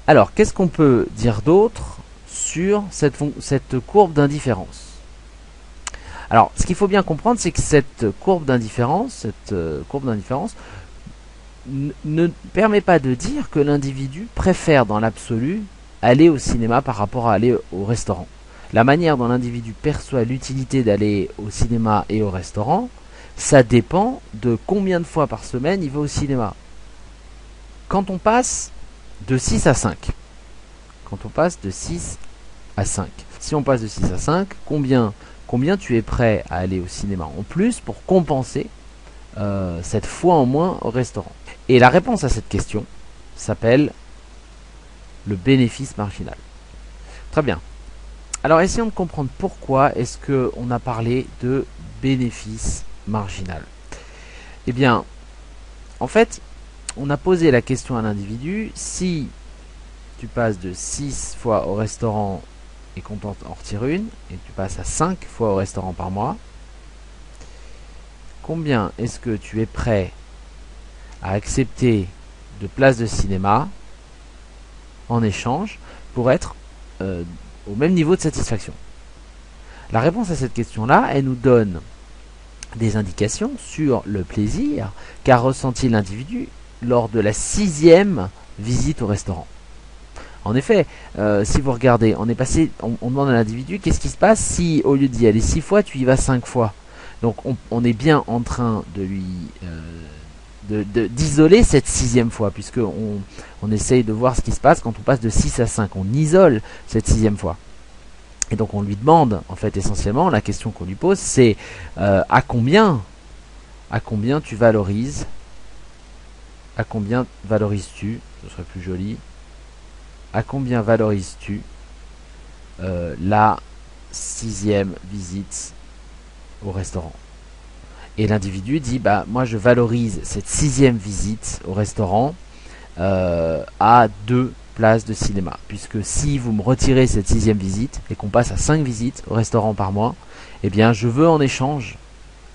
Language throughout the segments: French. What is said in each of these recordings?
Alors, qu'est-ce qu'on peut dire d'autre sur cette courbe d'indifférence? Alors, ce qu'il faut bien comprendre, c'est que cette courbe d'indifférence, ne permet pas de dire que l'individu préfère dans l'absolu aller au cinéma par rapport à aller au restaurant. La manière dont l'individu perçoit l'utilité d'aller au cinéma et au restaurant, ça dépend de combien de fois par semaine il va au cinéma. Quand on passe de 6 à 5, si on passe de 6 à 5, combien tu es prêt à aller au cinéma en plus pour compenser cette fois en moins au restaurant? Et la réponse à cette question s'appelle le bénéfice marginal. Très bien. Alors essayons de comprendre pourquoi est-ce qu'on a parlé de bénéfice marginal. Eh bien, en fait, on a posé la question à l'individu: si tu passes de 6 fois au restaurant et qu'on t'en retire une, et tu passes à 5 fois au restaurant par mois, combien est-ce que tu es prêt à accepter de places de cinéma en échange pour être au même niveau de satisfaction? La réponse à cette question-là, elle nous donne des indications sur le plaisir qu'a ressenti l'individu lors de la 6e visite au restaurant. En effet, si vous regardez, on demande à l'individu qu'est-ce qui se passe si au lieu d'y aller 6 fois, tu y vas 5 fois. Donc on est bien en train de lui d'isoler cette 6e fois, puisque on essaye de voir ce qui se passe quand on passe de 6 à 5. On isole cette 6e fois. Et donc on lui demande, en fait, essentiellement, la question qu'on lui pose, c'est à combien tu valorises, à combien valorises-tu, ce serait plus joli, à combien valorises-tu la 6e visite au restaurant? Et l'individu dit, bah moi je valorise cette 6e visite au restaurant à 2 places de cinéma, puisque si vous me retirez cette 6e visite et qu'on passe à 5 visites au restaurant par mois, eh bien je veux en échange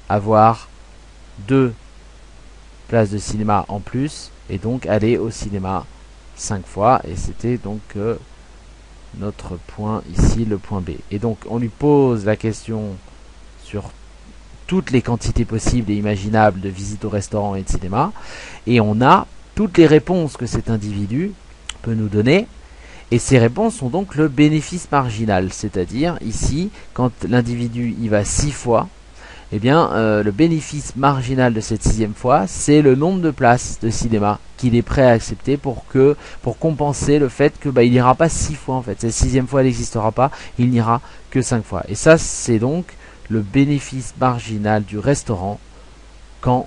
avoir 2 places de cinéma en plus, et donc aller au cinéma 5 fois, et c'était donc notre point ici, le point B. Et donc on lui pose la question sur toutes les quantités possibles et imaginables de visites au restaurant et de cinéma, et on a toutes les réponses que cet individu peut nous donner, et ces réponses sont donc le bénéfice marginal, c'est-à-dire ici, quand l'individu y va 6 fois, eh bien le bénéfice marginal de cette 6e fois, c'est le nombre de places de cinéma qu'il est prêt à accepter pour compenser le fait que il n'ira pas 6 fois en fait. Cette 6e fois elle n'existera pas, il n'ira que 5 fois. Et ça c'est donc le bénéfice marginal du restaurant quand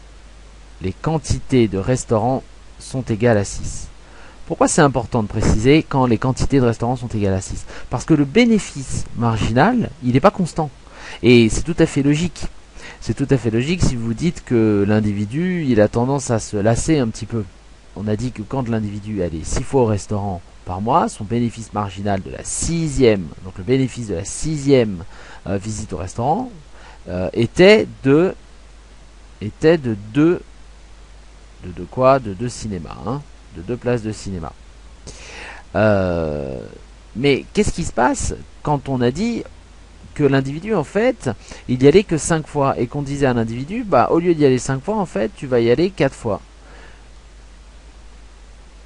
les quantités de restaurants sont égales à 6. Pourquoi c'est important de préciser quand les quantités de restaurants sont égales à 6? Parce que le bénéfice marginal, il n'est pas constant. Et c'est tout à fait logique. C'est tout à fait logique si vous dites que l'individu, il a tendance à se lasser un petit peu. On a dit que quand l'individu allait 6 fois au restaurant par mois, son bénéfice marginal de la 6e, donc le bénéfice de la 6e visite au restaurant, était de 2 cinémas, hein, de 2 places de cinéma. Mais qu'est-ce qui se passe quand on a dit que l'individu, en fait, il y allait que 5 fois, et qu'on disait à l'individu, au lieu d'y aller 5 fois, en fait, tu vas y aller 4 fois.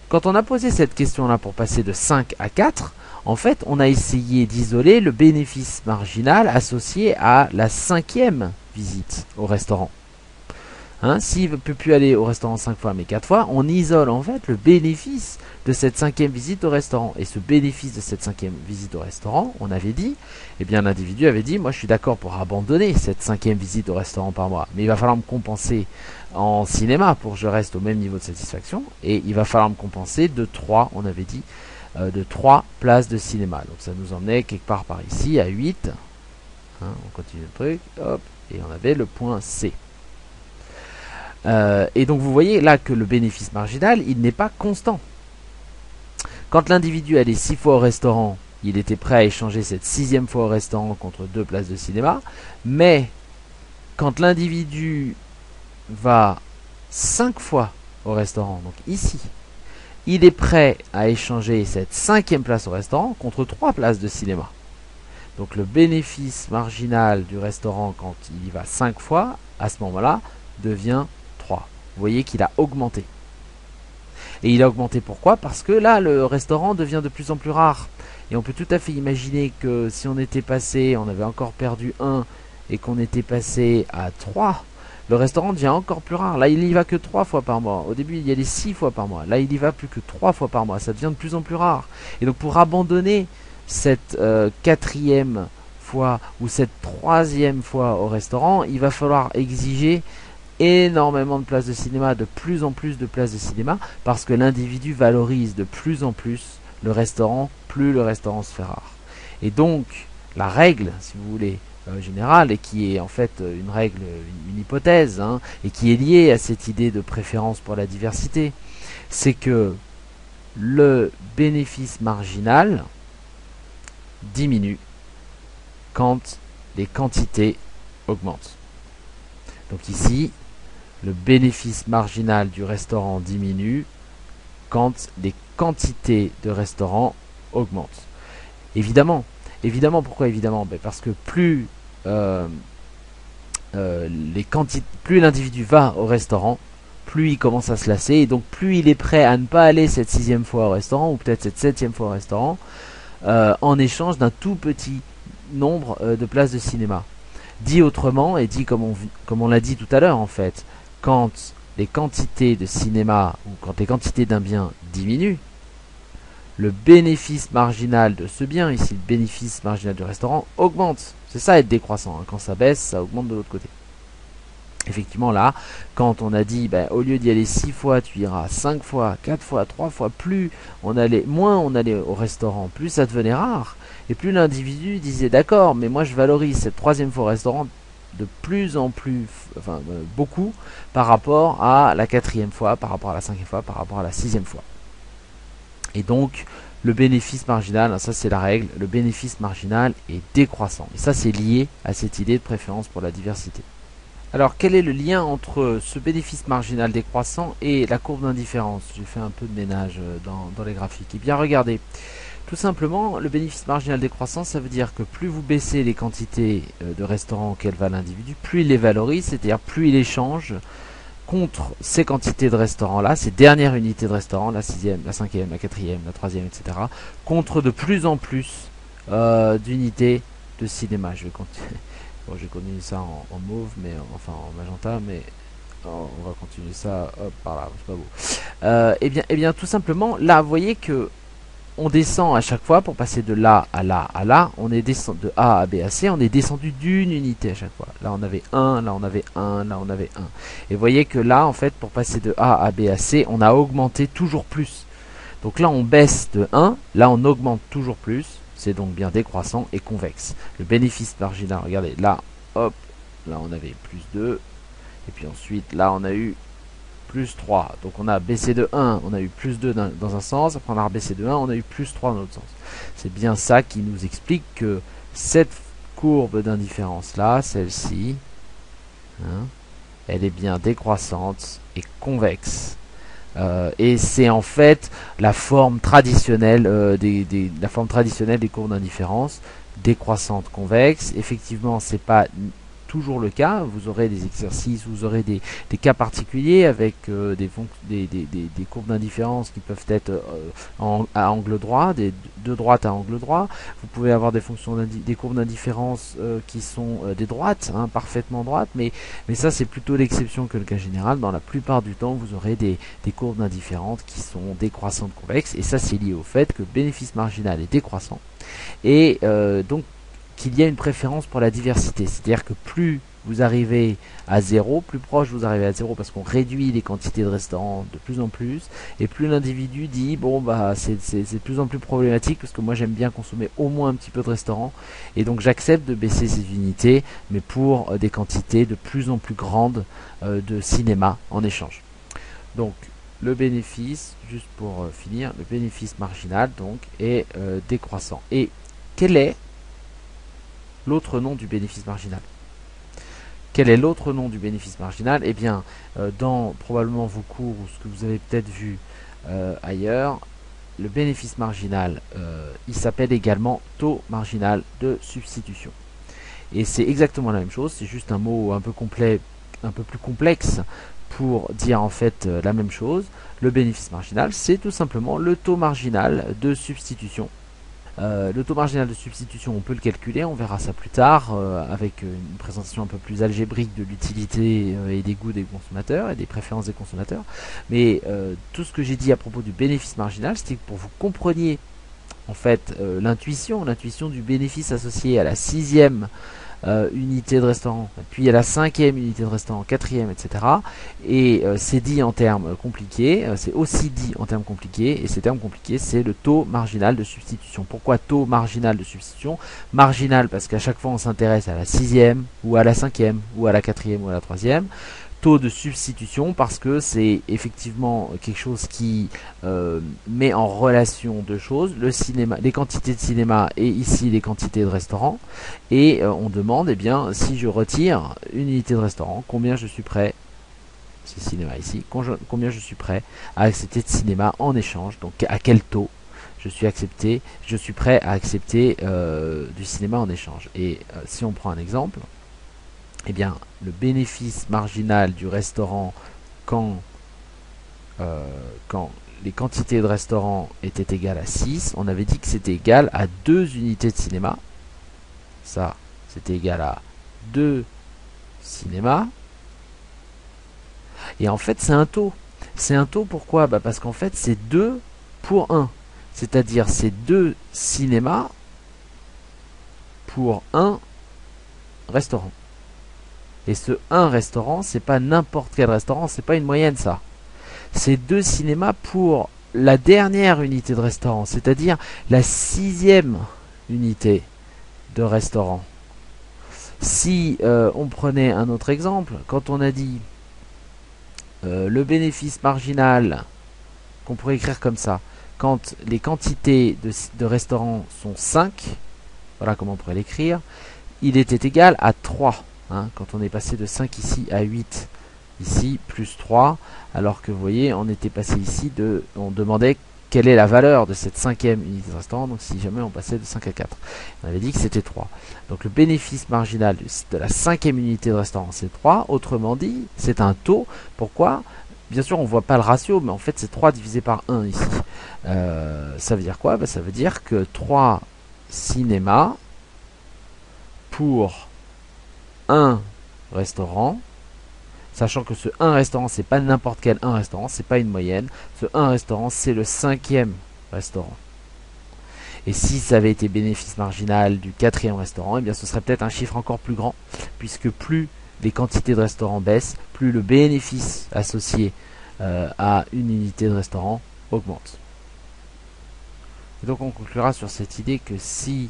Quand on a posé cette question-là pour passer de 5 à 4, en fait, on a essayé d'isoler le bénéfice marginal associé à la 5e visite au restaurant. S'il ne peut plus aller au restaurant 5 fois mais 4 fois, on isole en fait le bénéfice de cette 5e visite au restaurant. Et ce bénéfice de cette 5e visite au restaurant, on avait dit, eh bien l'individu avait dit, moi je suis d'accord pour abandonner cette 5e visite au restaurant par mois, mais il va falloir me compenser en cinéma pour que je reste au même niveau de satisfaction, et il va falloir me compenser de 3, on avait dit, de 3 places de cinéma. Donc ça nous emmenait quelque part par ici à 8. On continue le truc, hop, et on avait le point C. Et donc vous voyez là que le bénéfice marginal, il n'est pas constant. Quand l'individu allait 6 fois au restaurant, il était prêt à échanger cette 6e fois au restaurant contre 2 places de cinéma. Mais quand l'individu va 5 fois au restaurant, donc ici, il est prêt à échanger cette 5e place au restaurant contre 3 places de cinéma. Donc le bénéfice marginal du restaurant quand il y va 5 fois, à ce moment-là, devient 3. Vous voyez qu'il a augmenté. Et il a augmenté pourquoi? Parce que là, le restaurant devient de plus en plus rare. Et on peut tout à fait imaginer que si on était passé, on avait encore perdu 1 et qu'on était passé à 3, le restaurant devient encore plus rare. Là, il y va que 3 fois par mois. Au début, il y allait 6 fois par mois. Là, il y va plus que 3 fois par mois. Ça devient de plus en plus rare. Et donc, pour abandonner cette 4e fois ou cette 3e fois au restaurant, il va falloir exiger énormément de places de cinéma, de plus en plus de places de cinéma, parce que l'individu valorise de plus en plus le restaurant, plus le restaurant se fait rare. Et donc, la règle, si vous voulez, générale, et qui est en fait une règle, une hypothèse, hein, et qui est liée à cette idée de préférence pour la diversité, c'est que le bénéfice marginal diminue quand les quantités augmentent. Donc ici, le bénéfice marginal du restaurant diminue quand les quantités de restaurants augmentent. Évidemment, pourquoi évidemment? Parce que plus plus l'individu va au restaurant, plus il commence à se lasser, et donc plus il est prêt à ne pas aller cette 6e fois au restaurant, ou peut-être cette 7e fois au restaurant, en échange d'un tout petit nombre de places de cinéma. Dit autrement, et dit comme on l'a dit tout à l'heure en fait, quand les quantités de cinéma ou quand les quantités d'un bien diminuent, le bénéfice marginal de ce bien, ici le bénéfice marginal du restaurant, augmente. C'est ça être décroissant, hein. Quand ça baisse, ça augmente de l'autre côté. Effectivement là, quand on a dit au lieu d'y aller 6 fois, tu iras 5 fois, 4 fois, 3 fois, moins on allait au restaurant, plus ça devenait rare. Et plus l'individu disait d'accord, mais moi je valorise cette 3e fois au restaurant de plus en plus, beaucoup, par rapport à la 4e fois, par rapport à la 5e fois, par rapport à la 6e fois. Et donc, le bénéfice marginal, ça c'est la règle, le bénéfice marginal est décroissant. Et ça c'est lié à cette idée de préférence pour la diversité. Alors, quel est le lien entre ce bénéfice marginal décroissant et la courbe d'indifférence? J'ai fait un peu de ménage dans les graphiques. Eh bien, regardez. Tout simplement, le bénéfice marginal décroissant, ça veut dire que plus vous baissez les quantités de restaurants auxquels va l'individu, plus il les valorise, c'est-à-dire plus il échange contre ces quantités de restaurants-là, ces dernières unités de restaurants, la 6e, la 5e, la 4e, la 3e, etc., contre de plus en plus d'unités de cinéma. Je vais continuer. Bon, j'ai continué ça en mauve, mais enfin en magenta, mais on va continuer ça par là, c'est pas beau. Eh bien, tout simplement, là, vous voyez que on descend à chaque fois pour passer de là à là à là. On est descendu de A à B à C, on est descendu d'une unité à chaque fois. Là, on avait 1, là, on avait 1, là, on avait 1. Et vous voyez que là, en fait, pour passer de A à B à C, on a augmenté toujours plus. Donc là, on baisse de 1, là, on augmente toujours plus. C'est donc bien décroissant et convexe. Le bénéfice marginal, regardez, là, hop, là on avait plus 2. Et puis ensuite, là on a eu plus 3. Donc on a baissé de 1, on a eu plus 2 dans un sens. Après on a rebaissé de 1, on a eu plus 3 dans l'autre sens. C'est bien ça qui nous explique que cette courbe d'indifférence là, celle-ci, hein, elle est bien décroissante et convexe. Et c'est en fait la forme traditionnelle des courbes d'indifférence, décroissante convexe. Effectivement, c'est pas toujours le cas. Vous aurez des exercices, vous aurez des cas particuliers avec des courbes d'indifférence qui peuvent être à angle droit, de droite à angle droit. Vous pouvez avoir des courbes d'indifférence qui sont des droites, hein, parfaitement droites, mais ça c'est plutôt l'exception que le cas général. Dans la plupart du temps, vous aurez des courbes d'indifférence qui sont décroissantes convexes, et ça c'est lié au fait que le bénéfice marginal est décroissant, et donc qu'il y a une préférence pour la diversité, c'est-à-dire que plus vous arrivez à 0, plus proche vous arrivez à 0 parce qu'on réduit les quantités de restaurants de plus en plus, et plus l'individu dit bon c'est de plus en plus problématique parce que moi j'aime bien consommer au moins un petit peu de restaurants, et donc j'accepte de baisser ces unités, mais pour des quantités de plus en plus grandes de cinéma en échange. Donc le bénéfice, juste pour finir, le bénéfice marginal donc est décroissant. Et quel est l'autre nom du bénéfice marginal? Quel est l'autre nom du bénéfice marginal? Eh bien, dans probablement vos cours ou ce que vous avez peut-être vu ailleurs, le bénéfice marginal, il s'appelle également taux marginal de substitution. Et c'est exactement la même chose, c'est juste un mot un peu complet, un peu plus complexe pour dire en fait la même chose. Le bénéfice marginal, c'est tout simplement le taux marginal de substitution. Le taux marginal de substitution, on peut le calculer, on verra ça plus tard, avec une présentation un peu plus algébrique de l'utilité et des goûts des consommateurs et des préférences des consommateurs. Mais tout ce que j'ai dit à propos du bénéfice marginal, c'était que pour vous compreniez en fait l'intuition du bénéfice associé à la sixième unité de restaurant, puis à la cinquième unité de restaurant, quatrième, etc. Et c'est dit en termes compliqués, c'est aussi dit en termes compliqués, et ces termes compliqués, c'est le taux marginal de substitution. Pourquoi taux marginal de substitution? Marginal parce qu'à chaque fois on s'intéresse à la sixième, ou à la cinquième, ou à la quatrième, ou à la troisième. Taux de substitution parce que c'est effectivement quelque chose qui met en relation deux choses, le cinéma, les quantités de cinéma et ici les quantités de restaurant, et on demande eh bien si je retire une unité de restaurant, combien je suis prêt, c'est cinéma ici, combien je suis prêt à accepter de cinéma en échange, donc à quel taux je suis prêt à accepter du cinéma en échange. Et si on prend un exemple, eh bien, le bénéfice marginal du restaurant quand les quantités de restaurant étaient égales à 6, on avait dit que c'était égal à 2 unités de cinéma. Ça, c'était égal à 2 cinémas. Et en fait, c'est un taux. C'est un taux pourquoi? Parce qu'en fait, c'est 2 pour 1. C'est-à-dire, c'est 2 cinémas pour 1 restaurant. Et ce 1 restaurant, c'est pas n'importe quel restaurant, c'est pas une moyenne ça. C'est 2 cinémas pour la dernière unité de restaurant, c'est-à-dire la sixième unité de restaurant. Si on prenait un autre exemple, quand on a dit le bénéfice marginal, qu'on pourrait écrire comme ça, quand les quantités de restaurants sont 5, voilà comment on pourrait l'écrire, il était égal à 3. Hein, quand on est passé de 5 ici à 8 ici, plus 3, alors que vous voyez, on était passé ici on demandait quelle est la valeur de cette cinquième unité de restaurant, donc si jamais on passait de 5 à 4. On avait dit que c'était 3. Donc le bénéfice marginal de la cinquième unité de restaurant, c'est 3. Autrement dit, c'est un taux. Pourquoi? Bien sûr, on ne voit pas le ratio, mais en fait, c'est 3 divisé par 1 ici. Ça veut dire quoi? Ça veut dire que 3 cinémas pour 1 restaurant, sachant que ce 1 restaurant, c'est pas n'importe quel 1 restaurant, c'est pas une moyenne. Ce 1 restaurant, c'est le cinquième restaurant. Et si ça avait été bénéfice marginal du quatrième restaurant, eh bien ce serait peut-être un chiffre encore plus grand, puisque plus les quantités de restaurants baissent, plus le bénéfice associé à une unité de restaurant augmente. Et donc on conclura sur cette idée que si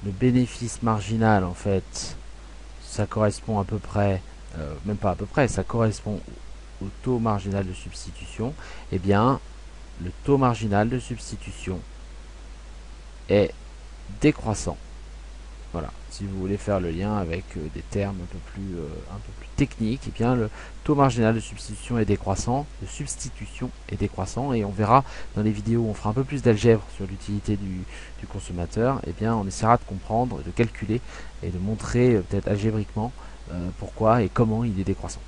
le bénéfice marginal, en fait, ça correspond à peu près, même pas à peu près, ça correspond au taux marginal de substitution, eh bien, le taux marginal de substitution est décroissant. Voilà, si vous voulez faire le lien avec des termes un peu plus techniques, eh bien, le taux marginal de substitution est décroissant, et on verra dans les vidéos où on fera un peu plus d'algèbre sur l'utilité du consommateur, eh bien, on essaiera de comprendre, de calculer et de montrer peut-être algébriquement pourquoi et comment il est décroissant.